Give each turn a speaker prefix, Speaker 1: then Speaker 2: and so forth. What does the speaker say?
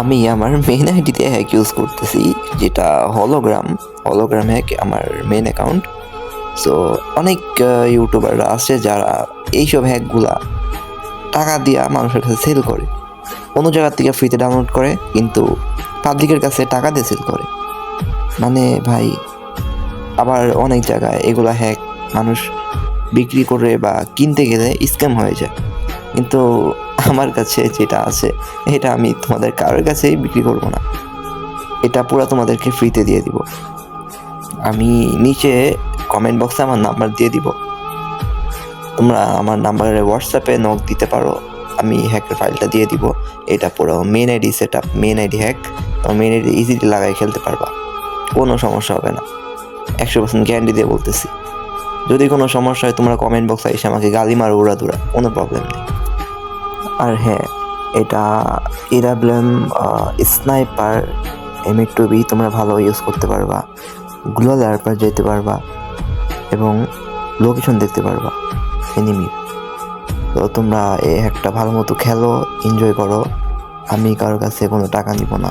Speaker 1: আমি আমার মেইন আইডিতে হ্যাক ইউজ করতেছি, যেটা হলোগ্রাম হ্যাক আমার মেইন অ্যাকাউন্ট। সো অনেক ইউটিউবাররা আছে যারা এইসব হ্যাকগুলা টাকা দিয়া মানুষের কাছে সেল করে, অন্য জায়গার থেকে ফ্রিতে ডাউনলোড করে, কিন্তু পাবলিকের কাছে টাকা দিয়ে সেল করে। মানে ভাই, আবার অনেক জায়গায় এগুলা হ্যাক মানুষ বিক্রি করে বা কিনতে গেলে স্ক্যাম হয়ে যায়। কিন্তু আমার কাছে যেটা আছে এটা আমি তোমাদের কারোর কাছেই বিক্রি করব না, এটা পুরো তোমাদেরকে ফ্রিতে দিয়ে দিব। আমি নিচে কমেন্ট বক্সে আমার নাম্বার দিয়ে দিব, তোমরা আমার নাম্বারে হোয়াটসঅ্যাপে নক দিতে পারো, আমি হ্যাকের ফাইলটা দিয়ে দিব। এটা পুরো main ID set up, main ID hack. তোমার মেন আইডি ইজিলি লাগাই খেলতে পারবা, কোনো সমস্যা হবে না, 100% গ্যারান্টি দিয়ে বলতেছি। যদি কোনো সমস্যা হয় তোমরা কমেন্ট বক্সে এসে আমাকে গালি মারো উড়াদুরা, কোনো প্রবলেম নেই। আর হ্যাঁ, এটা ইরাবলেম স্নাইপার M8-2B তোমরা ভালো ইউজ করতে পারবা, গ্লোয়াল এয়ারপার যেতে পারবা এবং লোকেশন দেখতে পারবা এনিমির। তো তোমরা এই হ্যাকটা ভালো মতো খেলো, এনজয় করো, আমি কারোর কাছে কোনো টাকা নিব না।